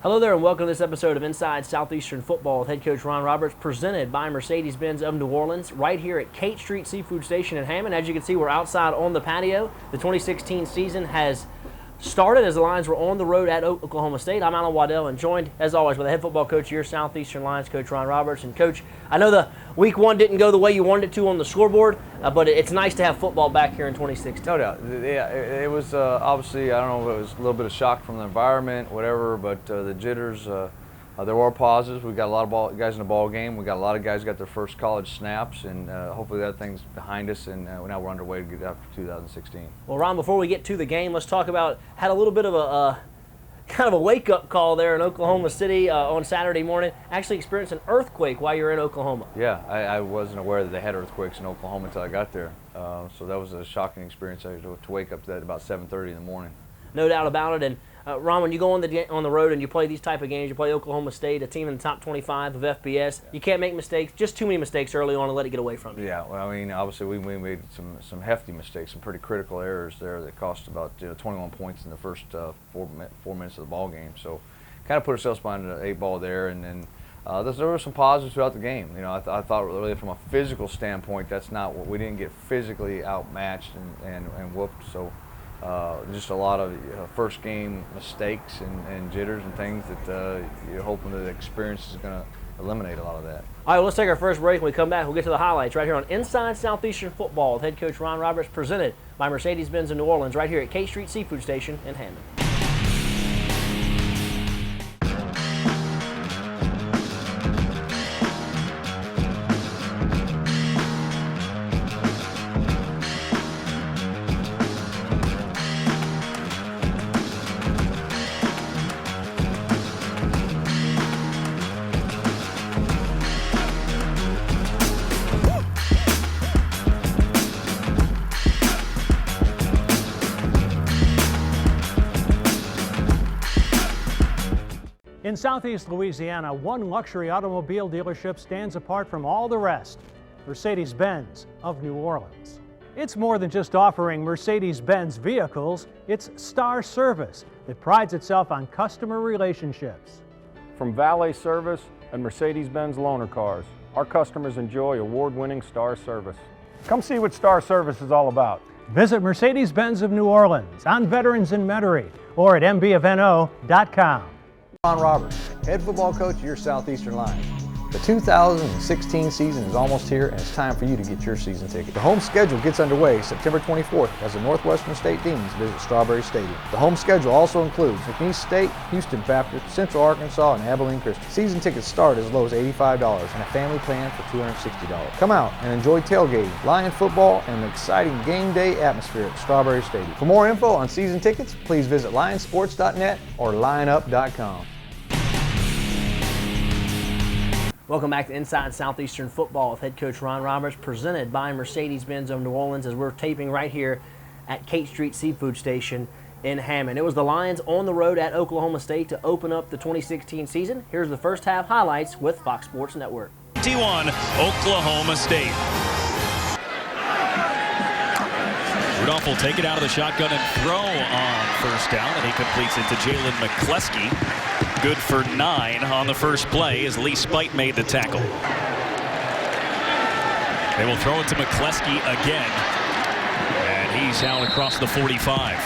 Hello there and welcome to this episode of Inside Southeastern Football with head coach Ron Roberts, presented by Mercedes-Benz of New Orleans, right here at Kate Street Seafood Station in Hammond. As you can see, we're outside on the patio. The 2016 season has started as the Lions were on the road at Oklahoma State. I'm Alan Waddell and joined, as always, by the head football coach of your Southeastern Lions, Coach Ron Roberts. And Coach, I know the week one didn't go the way you wanted it to on the scoreboard, but it's nice to have football back here in 2016. No doubt. Yeah, it was obviously, I don't know if it was a little bit of shock from the environment, whatever, but the jitters, there were positives. We got a lot of guys in the ball game. We got a lot of guys got their first college snaps, and hopefully that thing's behind us, and now we're underway to get after 2016. Well, Ron, before we get to the game, let's talk about, had a little bit of a kind of a wake-up call there in Oklahoma City on Saturday morning. Actually experienced an earthquake while you were in Oklahoma. Yeah, I wasn't aware that they had earthquakes in Oklahoma until I got there. So that was a shocking experience to wake up to that at about 7:30 in the morning. No doubt about it. And Ron, when you go on the road and you play these type of games, you play Oklahoma State, a team in the top 25 of FBS, you can't make mistakes, just too many mistakes early on and let it get away from you. Yeah, well, I mean, obviously we made some hefty mistakes, some pretty critical errors there that cost about 21 points in the first 4 minutes of the ball game. So kind of put ourselves behind the 8 ball there, and then there were some positives throughout the game. You know, I thought really from a physical standpoint, that's not what we didn't get physically outmatched and whooped. So. Just a lot of first game mistakes and jitters and things that you're hoping that the experience is going to eliminate a lot of that. All right, well, let's take our first break. When we come back, we'll get to the highlights right here on Inside Southeastern Football with head coach Ron Roberts, presented by Mercedes-Benz of New Orleans, right here at Kate Street Seafood Station in Hammond. In Southeast Louisiana, one luxury automobile dealership stands apart from all the rest, Mercedes-Benz of New Orleans. It's more than just offering Mercedes-Benz vehicles, it's Star Service that prides itself on customer relationships. From valet service and Mercedes-Benz loaner cars, our customers enjoy award-winning Star Service. Come see what Star Service is all about. Visit Mercedes-Benz of New Orleans on Veterans in Metairie or at mbofno.com. Ron Roberts, head football coach of your Southeastern Lions. The 2016 season is almost here, and it's time for you to get your season ticket. The home schedule gets underway September 24th as the Northwestern State Demons visit Strawberry Stadium. The home schedule also includes McNeese State, Houston Baptist, Central Arkansas, and Abilene Christian. Season tickets start as low as $85 and a family plan for $260. Come out and enjoy tailgating, Lion football, and an exciting game day atmosphere at Strawberry Stadium. For more info on season tickets, please visit lionsports.net or lineup.com. Welcome back to Inside Southeastern Football with head coach Ron Roberts, presented by Mercedes-Benz of New Orleans, as we're taping right here at Kate Street Seafood Station in Hammond. It was the Lions on the road at Oklahoma State to open up the 2016 season. Here's the first half highlights with Fox Sports Network. 21, Oklahoma State. Rudolph will take it out of the shotgun and throw on first down, and he completes it to Jalen McCleskey. Good for 9 on the first play as Lee Spite made the tackle. They will throw it to McCleskey again, and he's out across the 45.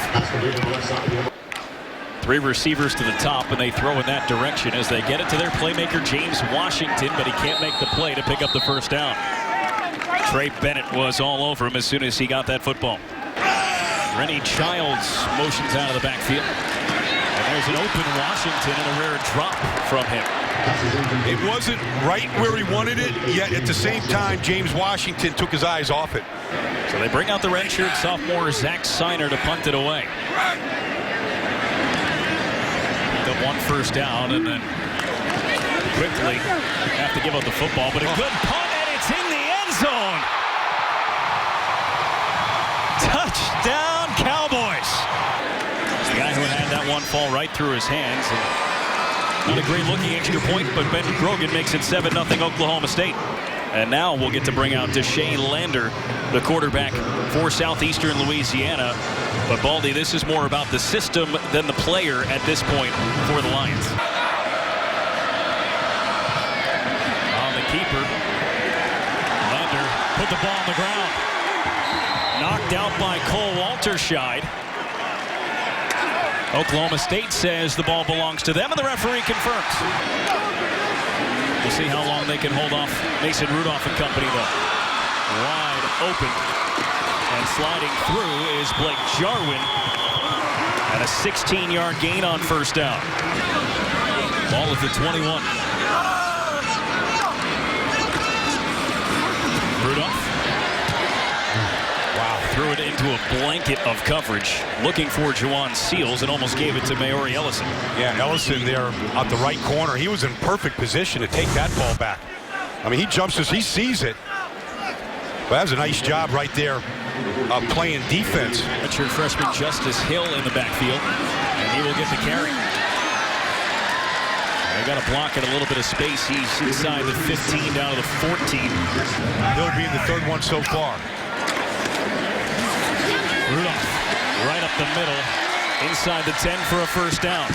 3 receivers to the top, and they throw in that direction as they get it to their playmaker James Washington, but he can't make the play to pick up the first down. Trey Bennett was all over him as soon as he got that football. Rennie Childs motions out of the backfield. And there's an open Washington and a rare drop from him. It wasn't right where he wanted it, yet at the same time, James Washington took his eyes off it. So they bring out the redshirt sophomore Zach Seiner to punt it away. Picked up 1 first down and then quickly have to give up the football, but a good punt, and it's in the end zone. Touchdown, Cowboys. It's the guy who had that one fall right through his hands. And not a great looking extra point, but Ben Grogan makes it 7-0 Oklahoma State. And now we'll get to bring out Deshane Lander, the quarterback for Southeastern Louisiana. But Baldy, this is more about the system than the player at this point for the Lions. keeper. Lander put the ball on the ground. Knocked out by Cole Walterscheid. Oklahoma State says the ball belongs to them, and the referee confirms. We'll see how long they can hold off Mason Rudolph and company, though. Wide open. And sliding through is Blake Jarwin. And a 16-yard gain on first down. Ball at the 21. Rudolph. Wow. Threw it into a blanket of coverage, looking for Juwan Seals, and almost gave it to Maori Ellison. Yeah, Ellison there at the right corner. He was in perfect position to take that ball back. I mean, he jumps as he sees it. But that was a nice job right there of playing defense. Redshirt freshman Justice Hill in the backfield, and he will get the carry. They got to block in a little bit of space. He's inside the 15 down to the 14. He'll be in the third one so far. Rudolph right up the middle, inside the 10 for a first down.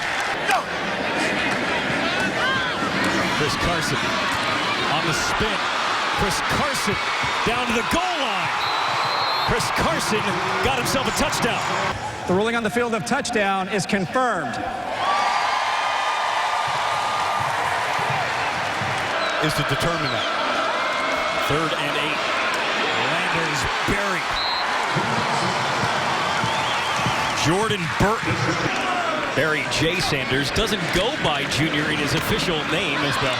Chris Carson on the spin. Chris Carson down to the goal line. Chris Carson got himself a touchdown. The ruling on the field of touchdown is confirmed. Is to determine that. 3rd and 8. Landers buried. Jordan Burton. Barry J. Sanders doesn't go by junior in his official name, as the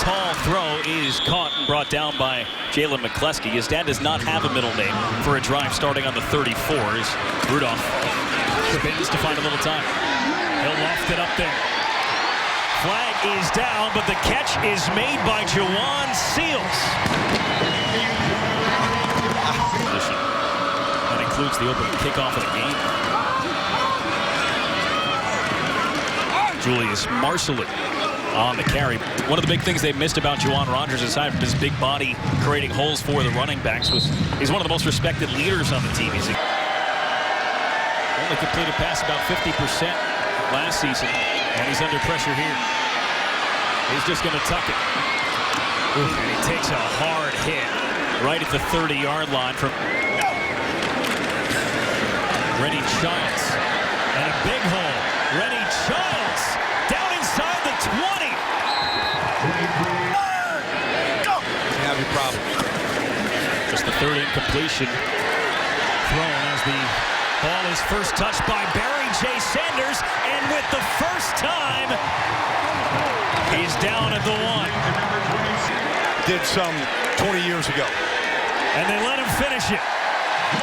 tall throw is caught and brought down by Jalen McCleskey. His dad does not have a middle name for a drive starting on the 34. As Rudolph spins to find a little time. He'll loft it up there. Flag is down, but the catch is made by Juwan Seals. That includes the opening kickoff of the game. Julius Marcelin on the carry. One of the big things they missed about Juwan Rogers, aside from his big body creating holes for the running backs, was he's one of the most respected leaders on the team. He's only completed pass about 50% last season, and he's under pressure here. He's just going to tuck it. And he takes a hard hit right at the 30-yard line from Rennie Childs. And a big hole. Rennie Childs down inside the 20. You have your problem. Just the 3rd incompletion thrown as the ball is first touched by Barry J. Sanders, and with the first time, he's down at the 1. Did some 20 years ago. And they let him finish it.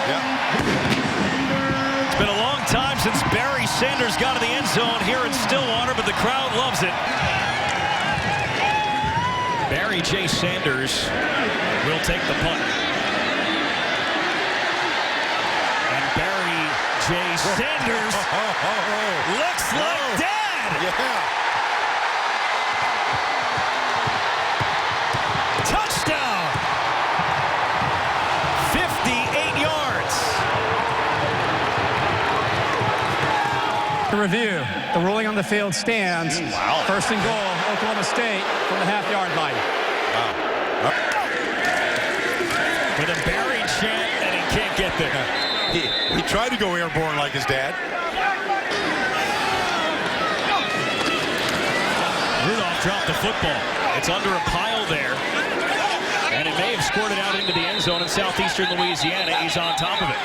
Yeah. It's been a long time since Barry Sanders got in the end zone here in Stillwater, but the crowd loves it. Barry J. Sanders will take the punt. And Barry J. Sanders looks like Dad. Yeah. Touchdown! 58 yards. To review, the ruling on the field stands. Wow. 1st and goal, Oklahoma State from the half-yard line. Wow. With a buried chant, and he can't get there. He tried to go airborne like his dad. Rudolph dropped the football. It's under a pile there. And it may have squirted out into the end zone in Southeastern Louisiana. He's on top of it.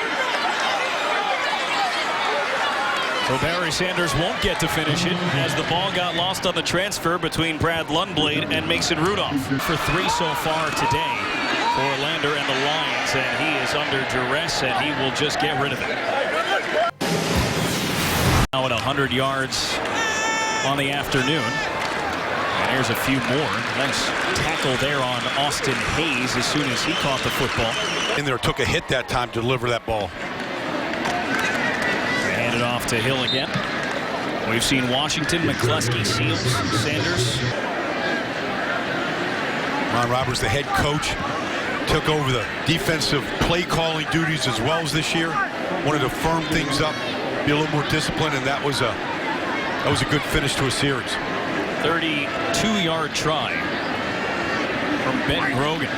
So Barry Sanders won't get to finish it as the ball got lost on the transfer between Brad Lundblade and Mason Rudolph. For 3 so far today for Lander and the Lions, and he is under duress, and he will just get rid of it. Now at 100 yards on the afternoon. And here's a few more. Nice tackle there on Austin Hayes as soon as he caught the football. In there, took a hit that time to deliver that ball. Hand it off to Hill again. We've seen Washington, McCleskey, Seals, Sanders. Ron Roberts, the head coach, took over the defensive play calling duties as well as this year. Wanted to firm things up, be a little more disciplined, and that was a good finish to a series. 32-yard try from Ben Grogan.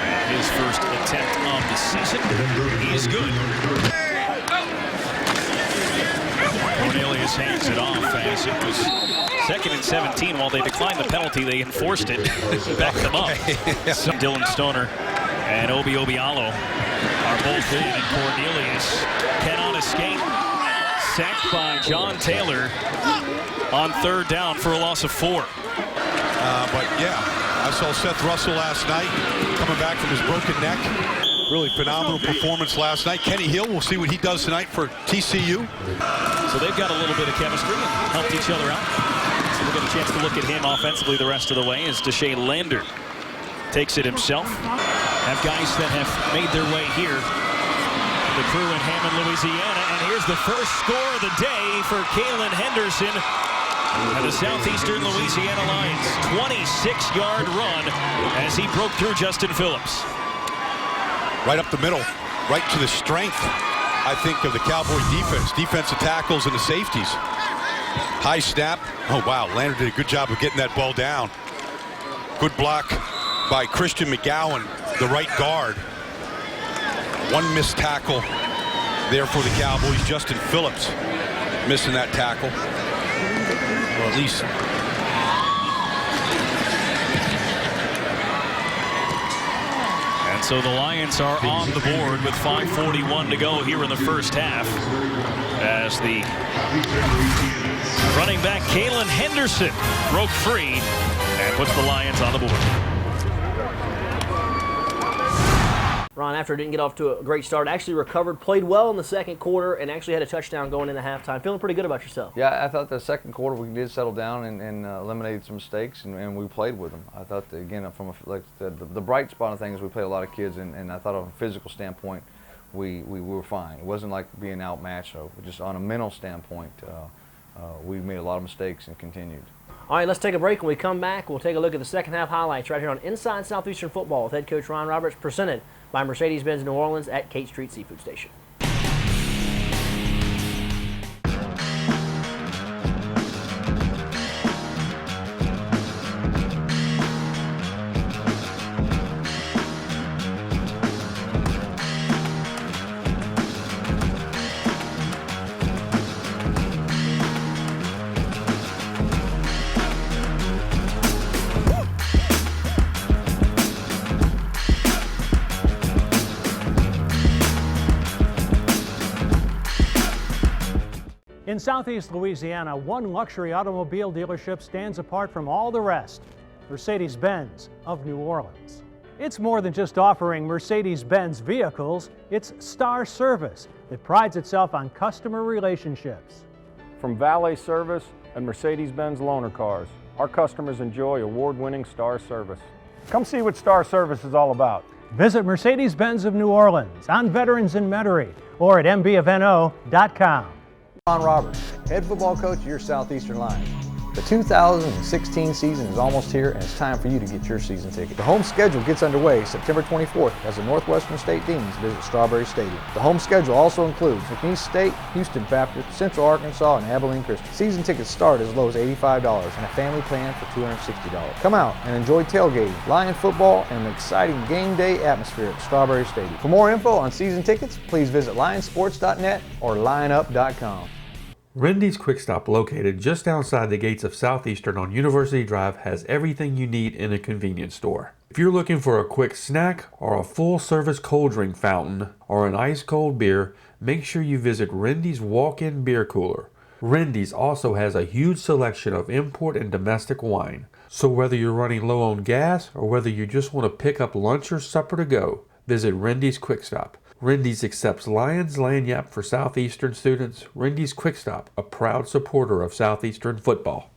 And his first attempt of the season is good. Cornelius hands it off as it was 2nd and 17. While they declined the penalty, they enforced it, backed them up. So Dylan Stoner and Obi Obialo are both in, and Cornelius cannot escape. Sacked by John Taylor on 3rd down for a loss of 4. But yeah, I saw Seth Russell last night coming back from his broken neck. Really phenomenal performance last night. Kenny Hill, we'll see what he does tonight for TCU. So they've got a little bit of chemistry and helped each other out. So we'll get a chance to look at him offensively the rest of the way as Deshae Lander takes it himself. Have guys that have made their way here. The crew in Hammond, Louisiana, and here's the first score of the day for Kalen Henderson and the Southeastern Louisiana Lions. 26-yard run as he broke through Justin Phillips. Right up the middle, right to the strength, I think, of the Cowboy defense. Defensive tackles and the safeties. High snap. Oh, wow, Lander did a good job of getting that ball down. Good block by Christian McGowan, the right guard. One missed tackle there for the Cowboys. Justin Phillips missing that tackle. Or at least. And so the Lions are on the board with 5:41 to go here in the first half as the running back Kalen Henderson broke free and puts the Lions on the board. Ron, after it didn't get off to a great start, actually recovered, played well in the second quarter, and actually had a touchdown going into halftime. Feeling pretty good about yourself. Yeah, I thought the second quarter we did settle down and eliminated some mistakes, and we played with them. I thought, that, again, from the bright spot of things, we played a lot of kids, and I thought on a physical standpoint, we were fine. It wasn't like being outmatched. So just on a mental standpoint, we made a lot of mistakes and continued. All right, let's take a break. When we come back, we'll take a look at the second half highlights right here on Inside Southeastern Football with head coach Ron Roberts, presented by Mercedes-Benz New Orleans at Kate Street Seafood Station. In Southeast Louisiana, one luxury automobile dealership stands apart from all the rest, Mercedes-Benz of New Orleans. It's more than just offering Mercedes-Benz vehicles, it's Star Service that prides itself on customer relationships. From valet service and Mercedes-Benz loaner cars, our customers enjoy award-winning Star Service. Come see what Star Service is all about. Visit Mercedes-Benz of New Orleans on Veterans in Metairie or at mbofno.com. Ron Roberts, head football coach of your Southeastern Lions. The 2016 season is almost here, and it's time for you to get your season ticket. The home schedule gets underway September 24th as the Northwestern State Demons visit Strawberry Stadium. The home schedule also includes McNeese State, Houston Baptist, Central Arkansas, and Abilene Christian. Season tickets start as low as $85 and a family plan for $260. Come out and enjoy tailgating, Lion football, and an exciting game day atmosphere at Strawberry Stadium. For more info on season tickets, please visit lionsports.net or lineup.com. Rendy's Quick Stop, located just outside the gates of Southeastern on University Drive, has everything you need in a convenience store. If you're looking for a quick snack or a full-service cold drink fountain or an ice-cold beer, make sure you visit Rendy's walk-in beer cooler. Rendy's also has a huge selection of import and domestic wine. So whether you're running low on gas or whether you just want to pick up lunch or supper to go, visit Rendy's Quick Stop. Rendy's accepts Lions Lanyap for Southeastern students. Rendy's Quick Stop, a proud supporter of Southeastern football.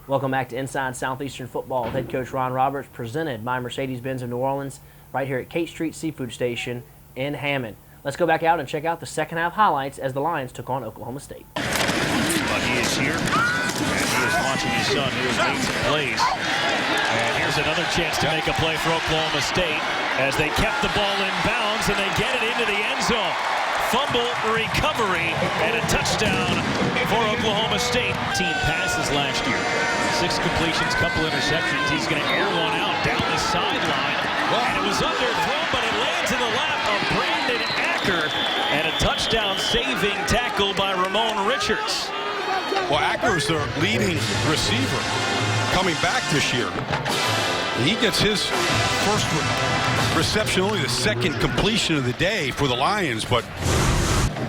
Welcome back to Inside Southeastern Football with head coach Ron Roberts, presented by Mercedes-Benz of New Orleans, right here at Kate Street Seafood Station in Hammond. Let's go back out and check out the second half highlights as the Lions took on Oklahoma State. But he is here, and he is watching his son who has made some plays. And here's another chance to make a play for Oklahoma State as they kept the ball in bounds and they get it into the end zone. fumble recovery and a touchdown for Oklahoma State. Team passes last year. 6 completions, couple interceptions. He's going to air one out down the sideline. And it was underthrown, but it lands in the lap of Brandon Acker. And a touchdown-saving tackle by Ramon Richards. Well, Acker's their leading receiver coming back this year. He gets his first reception, only the 2nd completion of the day for the Lions, but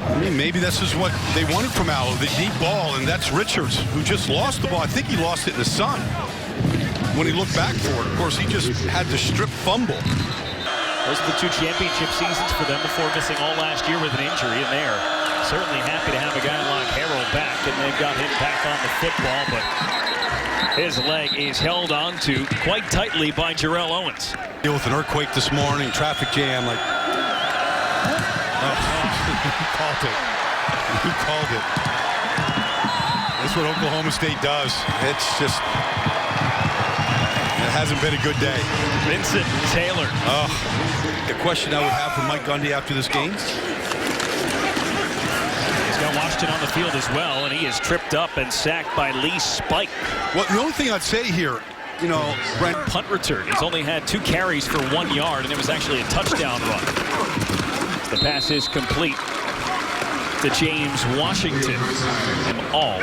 I mean, maybe this is what they wanted from Allo, the deep ball, and that's Richards, who just lost the ball. I think he lost it in the sun when he looked back for it. Of course, he just had the strip fumble. Those are the 2 championship seasons for them before missing all last year with an injury, and they are certainly happy to have a guy like Harrell back, and they've got him back on the football, but his leg is held on to quite tightly by Jarrell Owens. Deal with an earthquake this morning, traffic jam, like, he called it. He called it. That's what Oklahoma State does. It's just, it hasn't been a good day. Vincent Taylor. The question I would have for Mike Gundy after this game. He's got Washington on the field as well, and he is tripped up and sacked by Lee Spike. Well, the only thing I'd say here, you know, Brent punt return. He's only had 2 carries for 1 yard, and it was actually a touchdown run. The pass is complete to James Washington. All.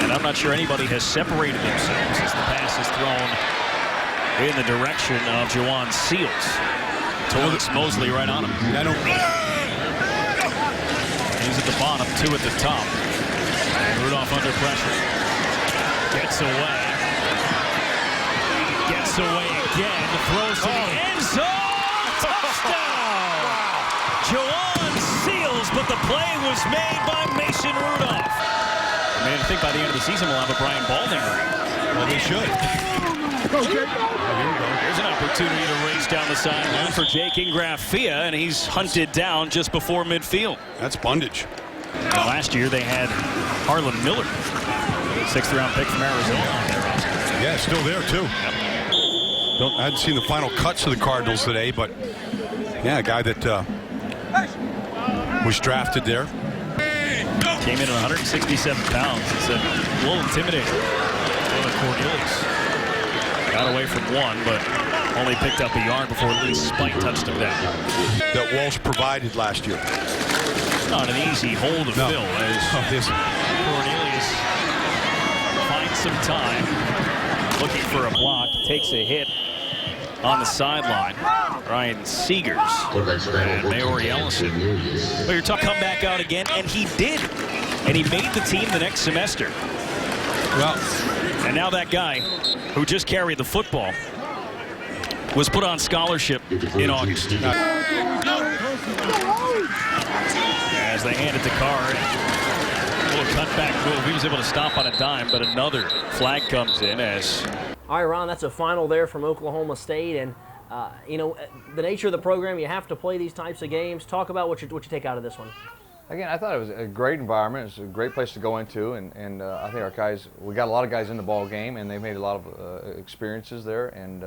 And I'm not sure anybody has separated themselves as the pass is thrown in the direction of Jawan Seals. Torrance Mosley right on him. I don't. He's at the bottom, 2 at the top. Rudolph under pressure. Gets away. Gets away again. Throws to the end zone. Touchdown! Jawan Seals, but the play was made by Mason Rudolph. I mean, I think by the end of the season we'll have a Brian Baldinger. Well, they should. Here's an opportunity to race down the sideline for Jake Ingrafia, and he's hunted down just before midfield. That's bondage. And last year they had Harlan Miller, 6th round pick from Arizona on their roster. Yeah, still there too. Yep. I hadn't seen the final cuts of the Cardinals today, but yeah, a guy that was drafted there. Came in at 167 pounds. It's a little intimidating. Cornelius got away from 1, but only picked up a yard before Lee Spike touched him down. That Walsh provided last year. Not an easy hole to fill as Cornelius finds some time, looking for a block, takes a hit on the sideline. Ryan Seegers and Maori Ellison. But you're talking come back out again, and he did. And he made the team the next semester. Well, and now that guy who just carried the football was put on scholarship in August. As they hand it to Carr, a little cutback move. He was able to stop on a dime, but another flag comes in as. All right, Ron, that's a final there from Oklahoma State, and you know, the nature of the program, you have to play these types of games. Talk about what you take out of this one. Again, I thought it was a great environment. It's a great place to go into, and I think our guys, we got a lot of guys in the ball game, and they made a lot of experiences there, and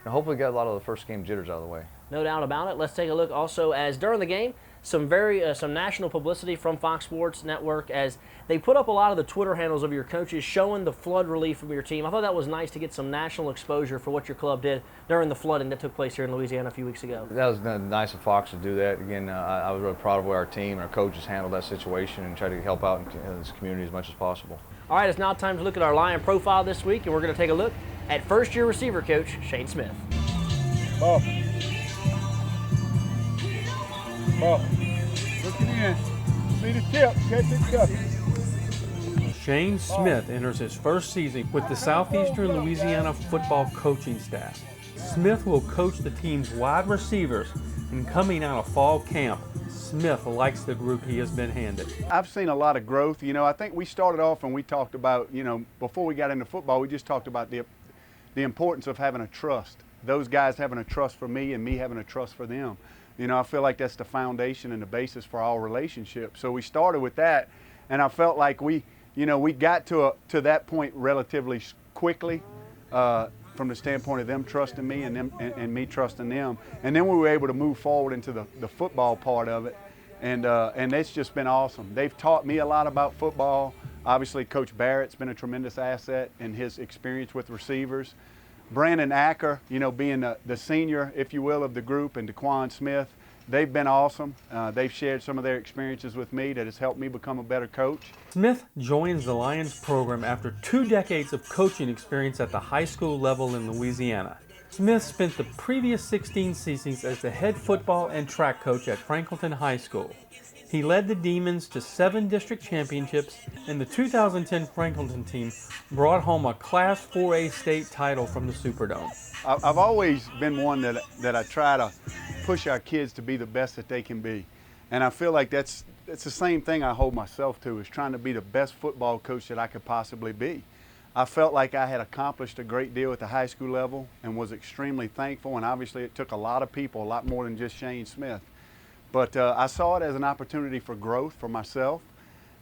hopefully got a lot of the first game jitters out of the way. No doubt about it. Let's take a look also as during the game, some national publicity from Fox Sports Network as they put up a lot of the Twitter handles of your coaches showing the flood relief from your team. I thought that was nice to get some national exposure for what your club did during the flooding that took place here in Louisiana a few weeks ago. That was nice of Fox to do that. Again, I was really proud of the way our team and our coaches handled that situation and tried to help out in this community as much as possible. All right, it's now time to look at our Lion profile this week, and we're going to take a look at first-year receiver coach Shane Smith. Ball. Looking in. See the tip. Catch it, cut it. Shane Smith enters his first season with the Southeastern Louisiana football coaching staff. Smith will coach the team's wide receivers, and coming out of fall camp, Smith likes the group he has been handed. I've seen a lot of growth. You know, I think we started off and we talked about, you know, before we got into football, we just talked about the importance of having a trust. Those guys having a trust for me and me having a trust for them. You know, I feel like that's the foundation and the basis for all relationships. So we started with that, and I felt like we got to that point relatively quickly from the standpoint of them trusting me and me trusting them. And then we were able to move forward into the football part of it. and it's just been awesome. They've taught me a lot about football. Obviously, Coach Barrett's been a tremendous asset in his experience with receivers. Brandon Acker, you know, being the senior, if you will, of the group, and DeQuan Smith, they've been awesome. They've shared some of their experiences with me that has helped me become a better coach. Smith joins the Lions program after 2 decades of coaching experience at the high school level in Louisiana. Smith spent the previous 16 seasons as the head football and track coach at Franklinton High School. He led the Demons to 7 district championships, and the 2010 Franklinton team brought home a Class 4A state title from the Superdome. I've always been one that I try to push our kids to be the best that they can be. And I feel like it's the same thing I hold myself to, is trying to be the best football coach that I could possibly be. I felt like I had accomplished a great deal at the high school level and was extremely thankful, and obviously it took a lot of people, a lot more than just Shane Smith. But I saw it as an opportunity for growth for myself,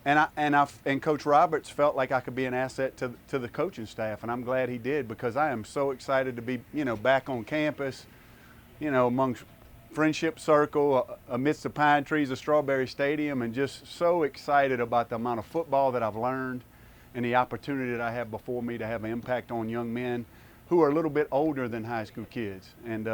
and Coach Roberts felt like I could be an asset to the coaching staff, and I'm glad he did, because I am so excited to be, you know, back on campus, you know, amongst friendship circle, amidst the pine trees of Strawberry Stadium, and just so excited about the amount of football that I've learned and the opportunity that I have before me to have an impact on young men who are a little bit older than high school kids. And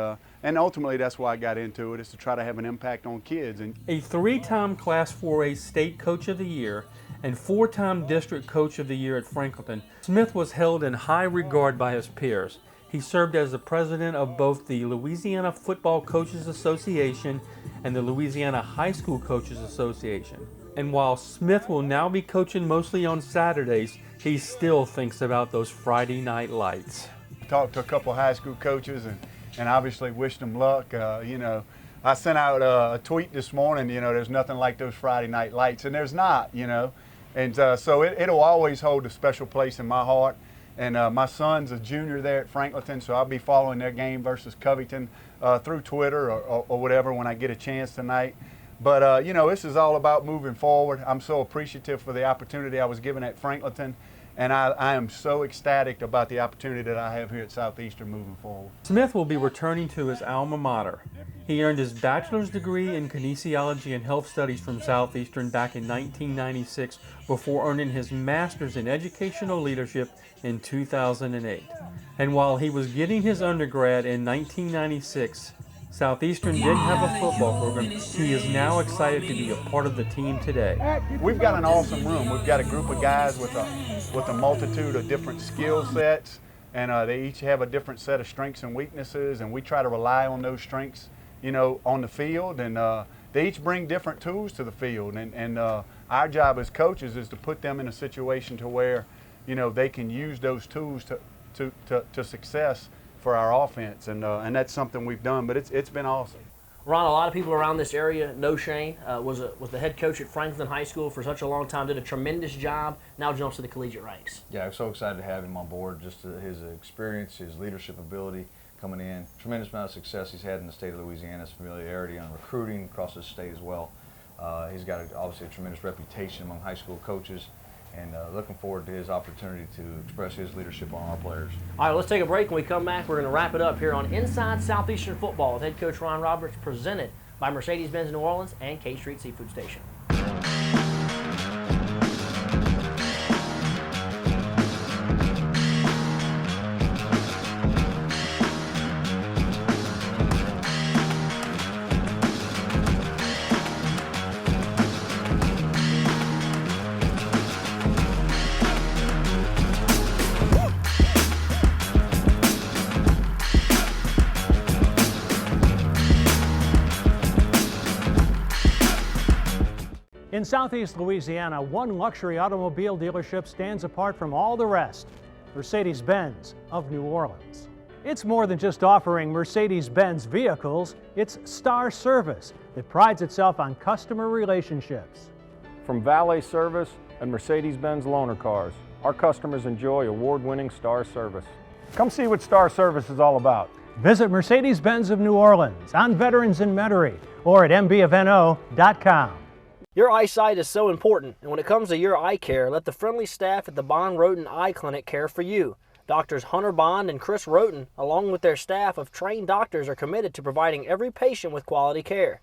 ultimately that's why I got into it, is to try to have an impact on kids. And a 3-time Class 4A State Coach of the Year and 4-time District Coach of the Year at Franklinton, Smith was held in high regard by his peers. He served as the president of both the Louisiana Football Coaches Association and the Louisiana High School Coaches Association. And while Smith will now be coaching mostly on Saturdays, he still thinks about those Friday night lights. Talked to a couple of high school coaches and obviously wished them luck. You know, I sent out a tweet this morning, you know, there's nothing like those Friday night lights, and there's not, you know. And so it'll always hold a special place in my heart. And my son's a junior there at Franklinton, so I'll be following their game versus Covington through Twitter or whatever when I get a chance tonight. But, you know, this is all about moving forward. I'm so appreciative for the opportunity I was given at Franklinton. And I am so ecstatic about the opportunity that I have here at Southeastern moving forward. Smith will be returning to his alma mater. He earned his bachelor's degree in kinesiology and health studies from Southeastern back in 1996 before earning his master's in educational leadership in 2008. And while he was getting his undergrad in 1996, Southeastern didn't have a football program. He is now excited to be a part of the team today. We've got an awesome room. We've got a group of guys with a multitude of different skill sets, and they each have a different set of strengths and weaknesses, and we try to rely on those strengths, you know, on the field, and they each bring different tools to the field, and our job as coaches is to put them in a situation to where, you know, they can use those tools to success for our offense, and that's something we've done, but it's been awesome. Ron, a lot of people around this area know Shane, was the head coach at Franklin High School for such a long time, did a tremendous job, now jumps to the collegiate ranks. Yeah, I'm so excited to have him on board, just his experience, his leadership ability coming in. Tremendous amount of success he's had in the state of Louisiana, his familiarity on recruiting across the state as well. He's got obviously a tremendous reputation among high school coaches, and looking forward to his opportunity to express his leadership on our players. All right, let's take a break. When we come back, we're going to wrap it up here on Inside Southeastern Football with head coach Ron Roberts, presented by Mercedes-Benz New Orleans and K Street Seafood Station. In Southeast Louisiana, one luxury automobile dealership stands apart from all the rest, Mercedes-Benz of New Orleans. It's more than just offering Mercedes-Benz vehicles, it's Star Service that prides itself on customer relationships. From valet service and Mercedes-Benz loaner cars, our customers enjoy award-winning Star Service. Come see what Star Service is all about. Visit Mercedes-Benz of New Orleans on Veterans in Metairie or at mbofno.com. Your eyesight is so important, and when it comes to your eye care, let the friendly staff at the Bond Roten Eye Clinic care for you. Doctors Hunter Bond and Chris Roten, along with their staff of trained doctors, are committed to providing every patient with quality care.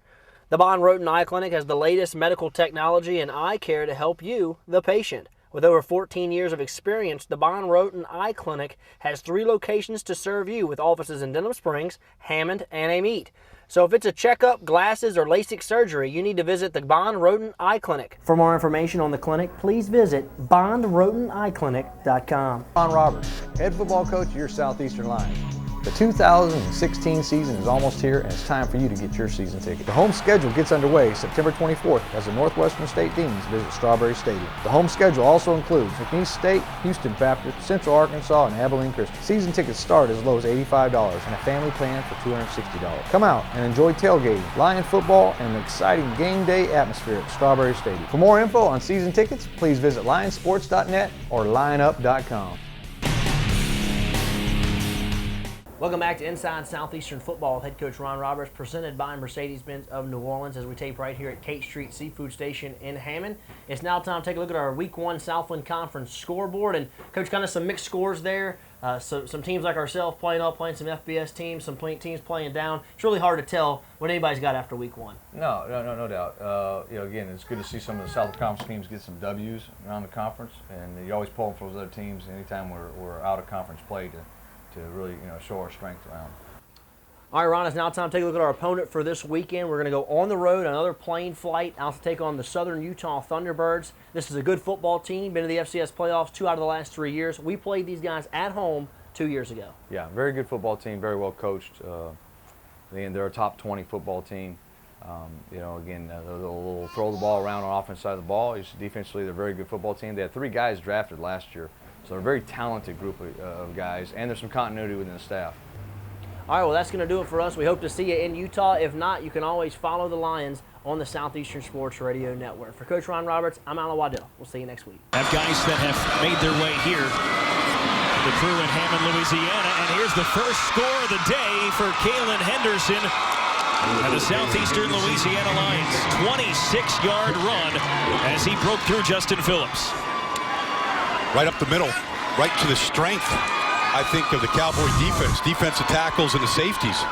The Von Roten Eye Clinic has the latest medical technology and eye care to help you, the patient. With over 14 years of experience, the Von Roten Eye Clinic has 3 locations to serve you, with offices in Denham Springs, Hammond, and Amite. So if it's a checkup, glasses, or LASIK surgery, you need to visit the Von Roten Eye Clinic. For more information on the clinic, please visit bondroteneyeclinic.com. Ron Roberts, head football coach of your Southeastern Lions. The 2016 season is almost here, and it's time for you to get your season ticket. The home schedule gets underway September 24th as the Northwestern State Deans visit Strawberry Stadium. The home schedule also includes McNeese State, Houston Baptist, Central Arkansas, and Abilene Christian. Season tickets start as low as $85 and a family plan for $260. Come out and enjoy tailgating, Lion football, and an exciting game day atmosphere at Strawberry Stadium. For more info on season tickets, please visit lionsports.net or lineup.com. Welcome back to Inside Southeastern Football with head coach Ron Roberts, presented by Mercedes-Benz of New Orleans, as we tape right here at Kate Street Seafood Station in Hammond. It's now time to take a look at our Week 1 Southland Conference scoreboard. And, Coach, kind of some mixed scores there. So some teams like ourselves playing up, playing some FBS teams, some teams playing down. It's really hard to tell what anybody's got after Week 1. No doubt. Again, it's good to see some of the Southland Conference teams get some W's around the conference, and you always pull for those other teams anytime we're out of conference play to really, show our strength around. All right, Ron, it's now time to take a look at our opponent for this weekend. We're going to go on the road, another plane flight, out to take on the Southern Utah Thunderbirds. This is a good football team, been to the FCS playoffs 2 out of the last 3 years. We played these guys at home 2 years ago. Yeah, very good football team, very well coached. They're a top 20 football team. Again, they'll throw the ball around on the offense side of the ball. Defensively, they're a very good football team. They had 3 guys drafted last year. So they're a very talented group of guys, and there's some continuity within the staff. All right, well, that's going to do it for us. We hope to see you in Utah. If not, you can always follow the Lions on the Southeastern Sports Radio Network. For Coach Ron Roberts, I'm Alan Waddell. We'll see you next week. Have guys that have made their way here, the crew in Hammond, Louisiana, and here's the first score of the day for Kalen Henderson and the Southeastern Louisiana Lions. 26-yard run as he broke through Justin Phillips. Right up the middle, right to the strength, I think, of the Cowboy defense. Defensive tackles and the safeties.